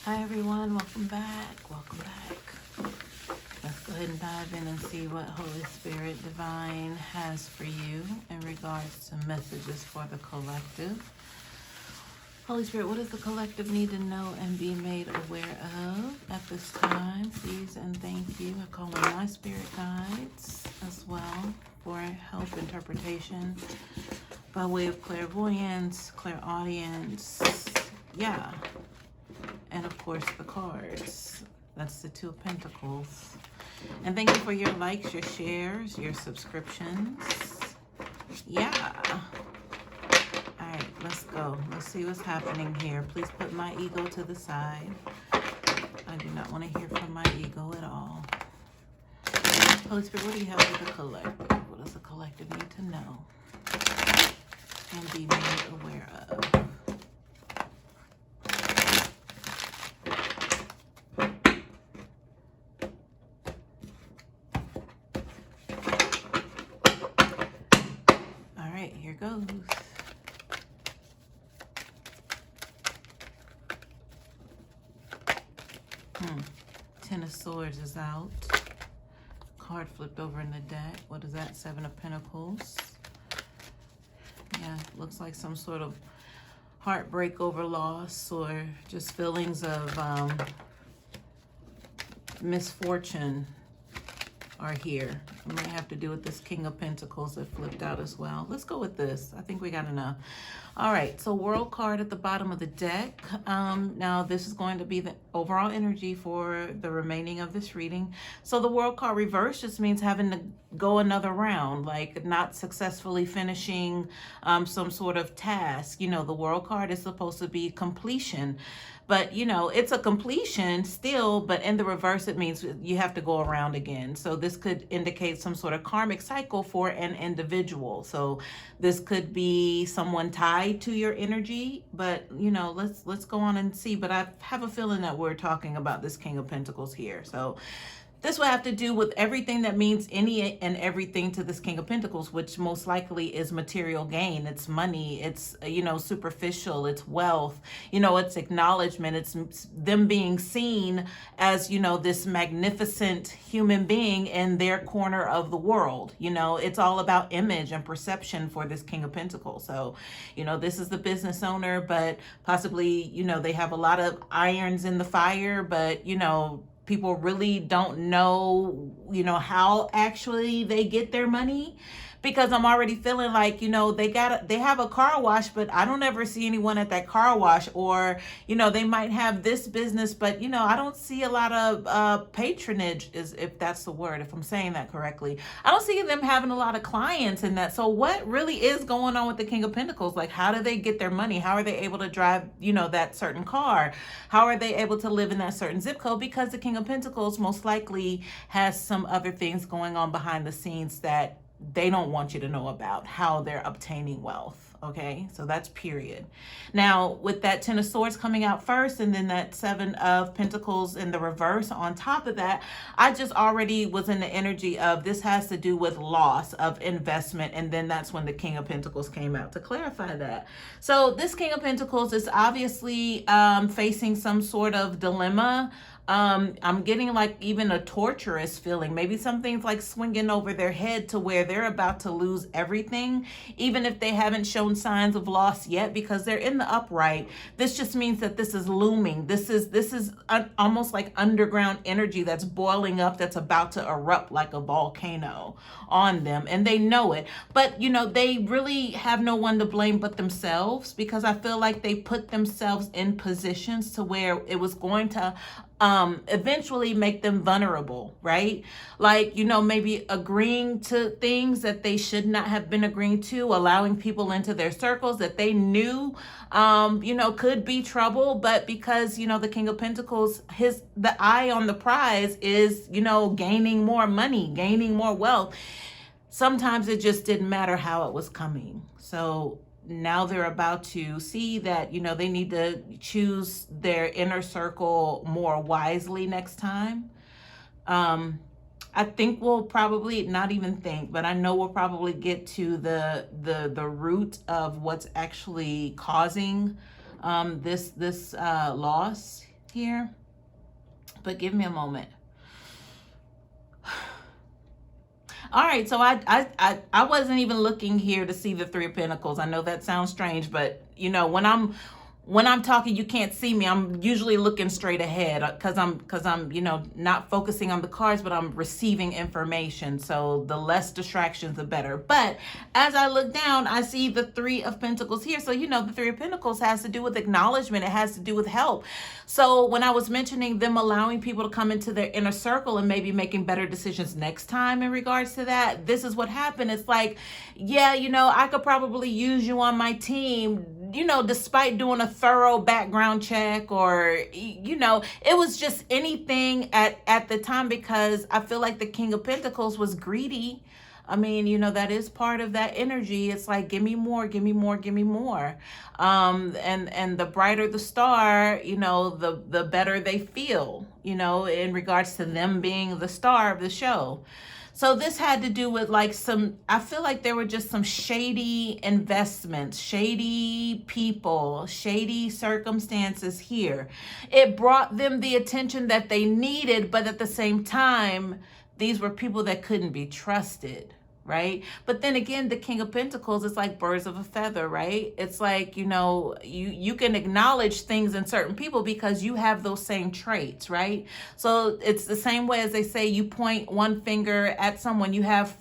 Hi everyone, welcome back. Let's go ahead and dive in and see what Holy Spirit Divine has for you in regards to messages for the collective. Holy Spirit, what does the collective need to know and be made aware of at this time? Please and thank you. I call on my spirit guides as well for help interpretation by way of clairvoyance, clairaudience, and of course the cards. That's the Two of Pentacles. And thank you for your likes, your shares, your subscriptions. All right, let's go. Let's see what's happening here. Please put my ego to the side. I do not want to hear from my ego at all. Holy Spirit, what do you have for the collective? What does the collective need to know and be made aware of? All right, here goes. Ten of Swords is out. Card flipped over in the deck. What is that? Seven of Pentacles. Yeah, looks like some sort of heartbreak over loss or just feelings of misfortune are here. It might have to do with this King of Pentacles that flipped out as well. Let's go with this. I think we got enough. All right, so World card at the bottom of the deck. Now this is going to be the overall energy for the remaining of this reading. So the World card reverse just means having to go another round, like not successfully finishing some sort of task. You know, the World card is supposed to be completion. But, you know, it's a completion still, but in the reverse, it means you have to go around again. So this could indicate some sort of karmic cycle for an individual. So this could be someone tied to your energy, but, you know, let's go on and see. But I have a feeling that we're talking about this King of Pentacles here. So this will have to do with everything that means any and everything to this King of Pentacles, which most likely is material gain. It's money. It's, you know, superficial. It's wealth. You know, it's acknowledgement. It's them being seen as, you know, this magnificent human being in their corner of the world. You know, it's all about image and perception for this King of Pentacles. So, you know, this is the business owner, but possibly, you know, they have a lot of irons in the fire, but, you know, people really don't know, you know, how actually they get their money, because I'm already feeling like, you know, they have a car wash, but I don't ever see anyone at that car wash. Or, you know, they might have this business, but, you know, I don't see a lot of patronage, is if that's the word, if I'm saying that correctly. I don't see them having a lot of clients in that. So what really is going on with the King of Pentacles? Like, how do they get their money? How are they able to drive, you know, that certain car? How are they able to live in that certain zip code? Because the King of Pentacles most likely has some other things going on behind the scenes that they don't want you to know about, how they're obtaining wealth. Okay, so that's period. Now, with that Ten of Swords coming out first, and then that Seven of Pentacles in the reverse on top of that, I just already was in the energy of this has to do with loss of investment. And then that's when the King of Pentacles came out to clarify that. So this King of Pentacles is obviously facing some sort of dilemma. I'm getting like even a torturous feeling. Maybe something's like swinging over their head to where they're about to lose everything, even if they haven't shown signs of loss yet, because they're in the upright. This just means that this is looming. This is almost like underground energy that's boiling up, that's about to erupt like a volcano on them, and they know it. But, you know, they really have no one to blame but themselves, because I feel like they put themselves in positions to where it was going to eventually make them vulnerable, right? Like, you know, maybe agreeing to things that they should not have been agreeing to, allowing people into their circles that they knew, you know, could be trouble. But because, you know, the King of Pentacles, the eye on the prize is, you know, gaining more money, gaining more wealth. Sometimes it just didn't matter how it was coming. So now they're about to see that, you know, they need to choose their inner circle more wisely next time. I think we'll probably, not even think, but I know we'll probably get to the root of what's actually causing this loss here, but give me a moment. All right, so I wasn't even looking here to see the Three of Pentacles. I know that sounds strange, but you know, when I'm talking, you can't see me. I'm usually looking straight ahead because I'm you know, not focusing on the cards, but I'm receiving information. So the less distractions, the better. But as I look down, I see the Three of Pentacles here. So you know, the Three of Pentacles has to do with acknowledgement. It has to do with help. So when I was mentioning them allowing people to come into their inner circle and maybe making better decisions next time in regards to that, this is what happened. It's like, yeah, you know, I could probably use you on my team, you know, despite doing a thorough background check, or, you know, it was just anything at the time, because I feel like the King of Pentacles was greedy. I mean, you know, that is part of that energy. It's like, give me more, give me more, give me more. And the brighter the star, you know, the better they feel, you know, in regards to them being the star of the show. So this had to do with like I feel like there were just some shady investments, shady people, shady circumstances here. It brought them the attention that they needed, but at the same time, these were people that couldn't be trusted, right? But then again, the King of Pentacles is like birds of a feather, right? It's like, you know, you can acknowledge things in certain people because you have those same traits, right? So it's the same way as they say, you point one finger at someone, you have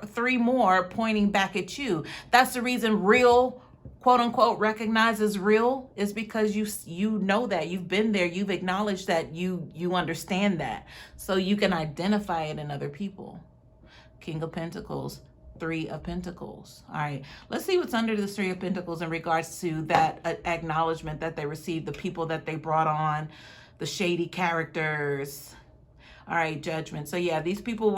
three more pointing back at you. That's the reason real, quote unquote, recognizes real, is because you know that you've been there, you've acknowledged that, you understand that, so you can identify it in other people. King of Pentacles, Three of Pentacles. All right, let's see what's under the Three of Pentacles in regards to that acknowledgement that they received, the people that they brought on, the shady characters. All right, Judgment. So yeah, these people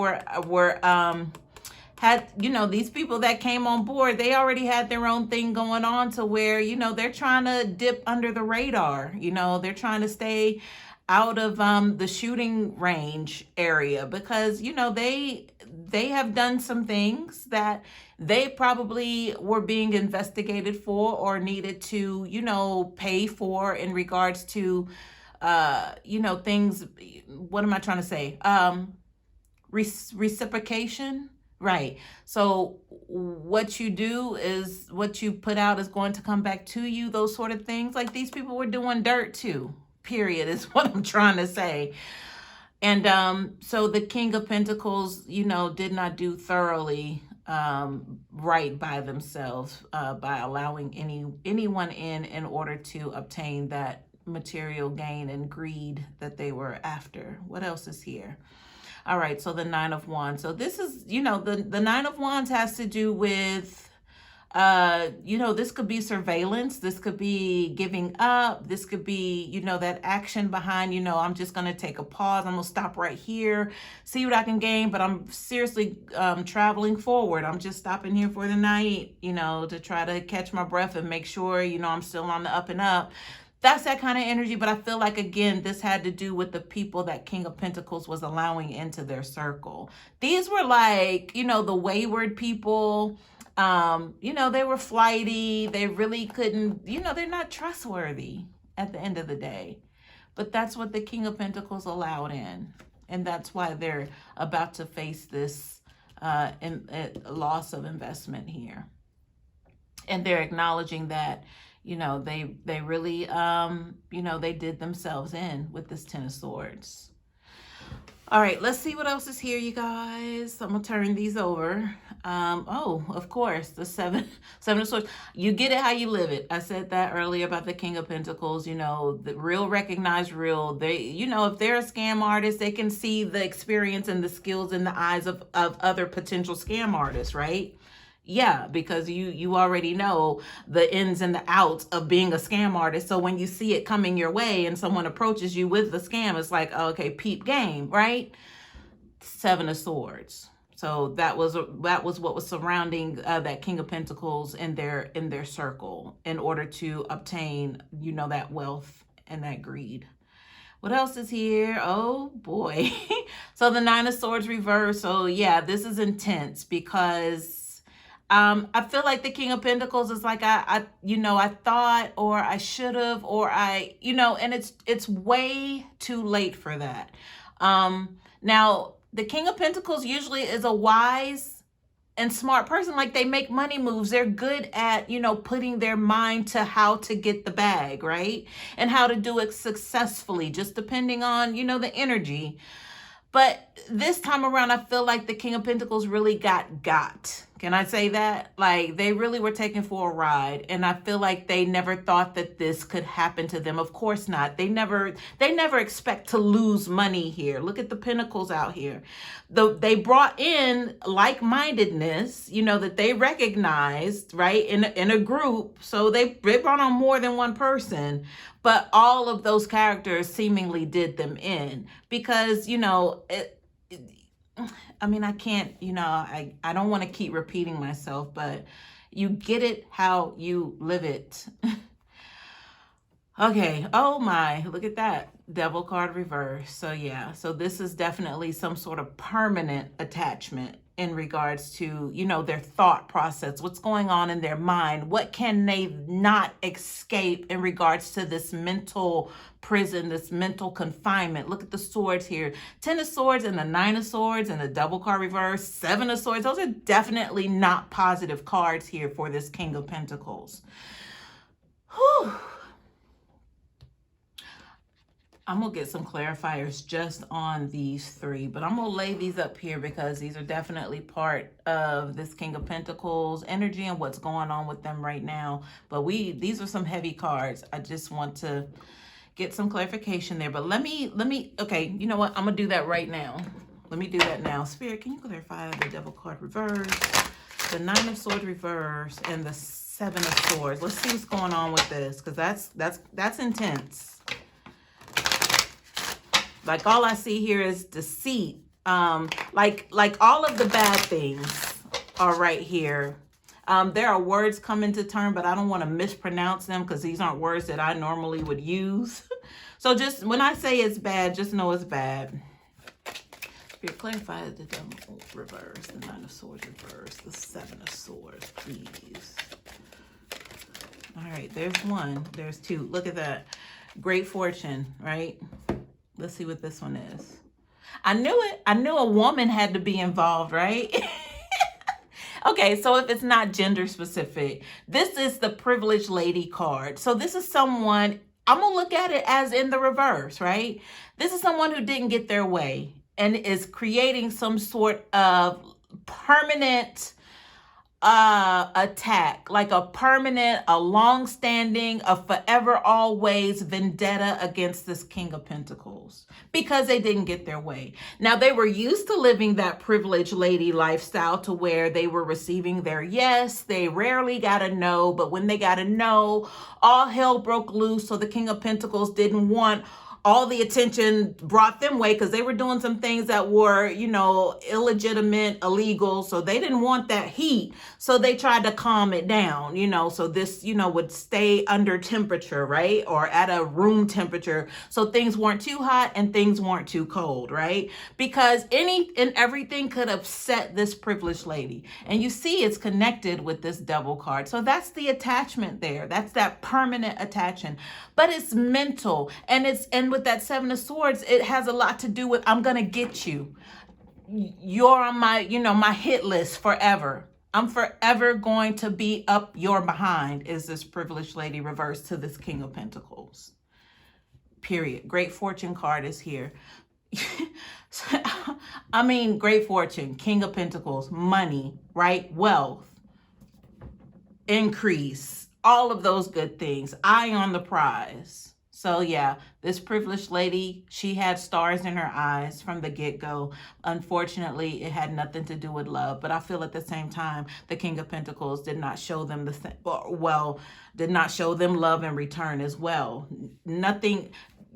had, you know, these people that came on board, they already had their own thing going on, to where, you know, they're trying to dip under the radar. You know, they're trying to stay out of the shooting range area, because, you know, they have done some things that they probably were being investigated for, or needed to, you know, pay for in regards to, you know, things. What am I trying to say? Reciprocation. Right. So what you do is what you put out is going to come back to you, those sort of things. Like these people were doing dirt too, period, is what I'm trying to say. And so the King of Pentacles, you know, did not do thoroughly right by themselves by allowing anyone in order to obtain that material gain and greed that they were after. What else is here? All right, so the Nine of Wands. So this is, you know, the Nine of Wands has to do with, you know, this could be surveillance. This could be giving up. This could be, you know, that action behind, you know, I'm just going to take a pause. I'm going to stop right here, see what I can gain. But I'm seriously traveling forward. I'm just stopping here for the night, you know, to try to catch my breath and make sure, you know, I'm still on the up and up. That's that kind of energy. But I feel like, again, this had to do with the people that King of Pentacles was allowing into their circle. These were like, you know, the wayward people. You know, they were flighty. They really couldn't, you know, they're not trustworthy at the end of the day. But that's what the King of Pentacles allowed in. And that's why they're about to face this loss of investment here. And they're acknowledging that, you know, they really, you know, they did themselves in with this Ten of Swords. All right, let's see what else is here, you guys. I'm going to turn these over. Oh, of course, the Seven of Swords. You get it how you live it. I said that earlier about the King of Pentacles. You know, the real recognize real. They, you know, if they're a scam artist, they can see the experience and the skills in the eyes of other potential scam artists, right? Yeah, because you already know the ins and the outs of being a scam artist. So when you see it coming your way and someone approaches you with the scam, it's like, okay, peep game, right? Seven of Swords. So that was what was surrounding that King of Pentacles in their circle in order to obtain, you know, that wealth and that greed. What else is here? Oh boy. So the Nine of Swords reverse. So yeah, this is intense because I feel like the King of Pentacles is like I thought, or I should have, or and it's way too late for that. Now the King of Pentacles usually is a wise and smart person. Like, they make money moves. They're good at, putting their mind to how to get the bag, right? And how to do it successfully, just depending on, the energy. But this time around, I feel like the King of Pentacles really got. Can I say that? Like, they really were taken for a ride. And I feel like they never thought that this could happen to them. Of course not. They never expect to lose money here. Look at the Pentacles out here. They brought in like-mindedness, that they recognized, right, in a group. So they brought on more than one person. But all of those characters seemingly did them in because, I can't, I don't want to keep repeating myself, but you get it how you live it. Okay. Oh my, look at that. Devil card reverse. So yeah, so this is definitely some sort of permanent attachment in regards to, their thought process, what's going on in their mind, what can they not escape in regards to this mental prison, this mental confinement. Look at the swords here. 10 of Swords and the 9 of Swords and the double card reverse, 7 of Swords. Those are definitely not positive cards here for this King of Pentacles. Whew. I'm going to get some clarifiers just on these three, but I'm going to lay these up here because these are definitely part of this King of Pentacles energy and what's going on with them right now. But these are some heavy cards. I just want to get some clarification there. But let me, okay, you know what? I'm going to do that right now. Let me do that now. Spirit, can you clarify the Devil card reverse, the 9 of Swords reverse, and the 7 of Swords? Let's see what's going on with this, because that's intense. Like, all I see here is deceit. Like all of the bad things are right here. There are words coming to term, but I don't want to mispronounce them because these aren't words that I normally would use. So just when I say it's bad, just know it's bad. Spirit, clarify the Devil reverse, the 9 of Swords reverse, the 7 of Swords, please. All right, there's one. There's two. Look at that. Great fortune, right? Let's see what this one is. I knew it. I knew a woman had to be involved, right? Okay, so if it's not gender specific, this is the privileged lady card. So this is someone, I'm going to look at it as in the reverse, right? This is someone who didn't get their way and is creating some sort of permanent attack, like a permanent, a long-standing, a forever always vendetta against this King of Pentacles because they didn't get their way. Now, they were used to living that privileged lady lifestyle to where they were receiving their yes, they rarely got a no, but when they got a no, all hell broke loose. So the King of Pentacles didn't want all the attention brought them way because they were doing some things that were, illegitimate, illegal. So they didn't want that heat. So they tried to calm it down, so this, would stay under temperature, right? Or at a room temperature. So things weren't too hot and things weren't too cold, right? Because any and everything could upset this privileged lady. And you see it's connected with this Devil card. So that's the attachment there. That's that permanent attachment. But it's mental, and with that 7 of Swords, it has a lot to do with, I'm going to get you. You're on my, my hit list forever. I'm forever going to be up your behind, is this privileged lady reverse to this King of Pentacles. Period. Great fortune card is here. I mean, great fortune, King of Pentacles, money, right? Wealth, increase, all of those good things. Eye on the prize. So yeah, this privileged lady, she had stars in her eyes from the get-go. Unfortunately, it had nothing to do with love. But I feel at the same time, the King of Pentacles did not show them did not show them love in return as well. Nothing.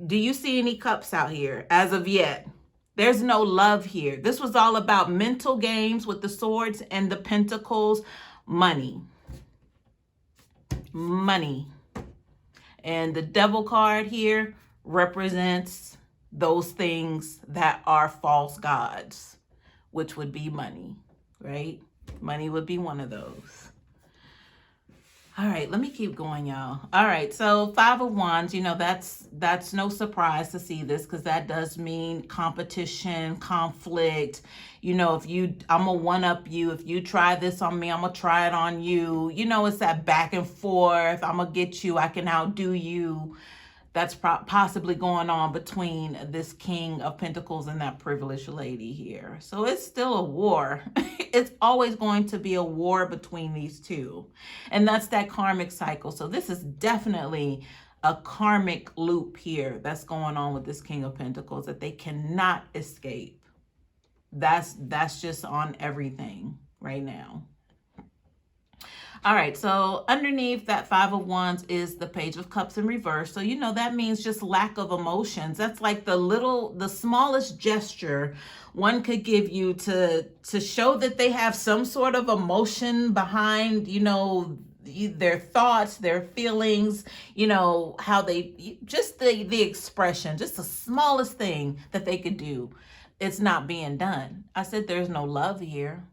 Do you see any cups out here as of yet? There's no love here. This was all about mental games with the swords and the pentacles. Money. Money. And the Devil card here represents those things that are false gods, which would be money, right? Money would be one of those. All right, let me keep going, y'all. All right, so Five of Wands, you know, that's no surprise to see this, because that does mean competition, conflict. You know, I'm gonna one up you. If you try this on me, I'm gonna try it on you. You know, it's that back and forth. I'm gonna get you, I can outdo you. That's possibly going on between this King of Pentacles and that privileged lady here. So it's still a war. It's always going to be a war between these two. And that's that karmic cycle. So this is definitely a karmic loop here that's going on with this King of Pentacles that they cannot escape. That's just on everything right now. All right, so underneath that Five of Wands is the Page of Cups in reverse. So, you know, that means just lack of emotions. That's like the smallest gesture one could give you to show that they have some sort of emotion behind, you know, their thoughts, their feelings, you know, how they, just the expression, just the smallest thing that they could do. It's not being done. I said there's no love here.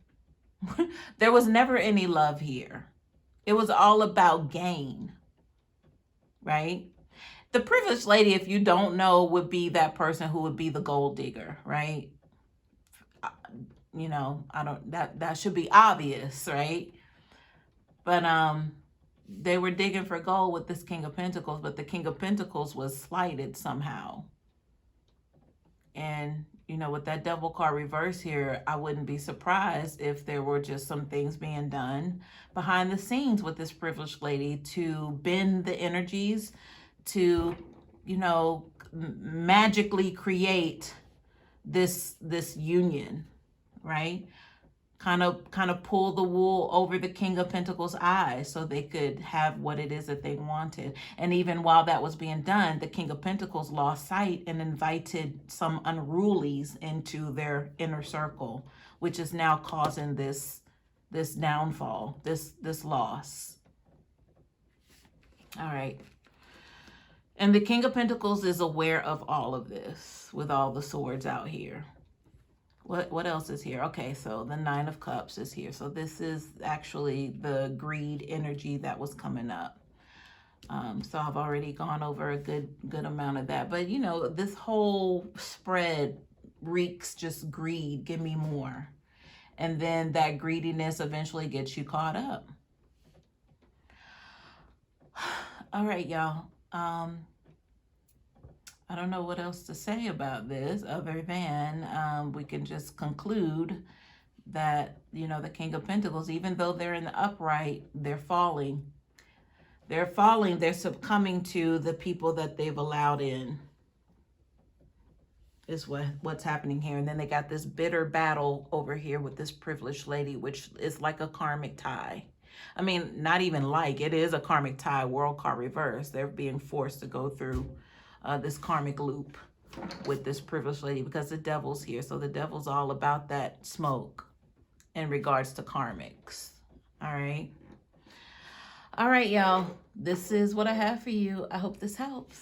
There was never any love here. It was all about gain, right? The privileged lady, if you don't know, would be that person who would be the gold digger, right? You know, that should be obvious, right? But they were digging for gold with this King of Pentacles, but the King of Pentacles was slighted somehow. And, you know, with that Devil card reverse here, I wouldn't be surprised if there were just some things being done behind the scenes with this privileged lady to bend the energies, to, you know, magically create this union, right? Kind of pull the wool over the King of Pentacles' eyes so they could have what it is that they wanted. And even while that was being done, the King of Pentacles lost sight and invited some unrulies into their inner circle, which is now causing this downfall, this loss. All right. And the King of Pentacles is aware of all of this with all the swords out here. What else is here? Okay, so the Nine of Cups is here. So this is actually the greed energy that was coming up. So I've already gone over a good amount of that. But, you know, this whole spread reeks just greed. Give me more. And then that greediness eventually gets you caught up. All right, y'all. I don't know what else to say about this other than we can just conclude that, you know, the King of Pentacles, even though they're in the upright, they're falling. They're falling. They're succumbing to the people that they've allowed in. Is what's happening here. And then they got this bitter battle over here with this privileged lady, which is like a karmic tie. I mean, not even like, it is a karmic tie, world card reverse. They're being forced to go through this karmic loop with this privileged lady because the devil's here. So the devil's all about that smoke in regards to karmics. All right. All right, y'all. This is what I have for you. I hope this helps.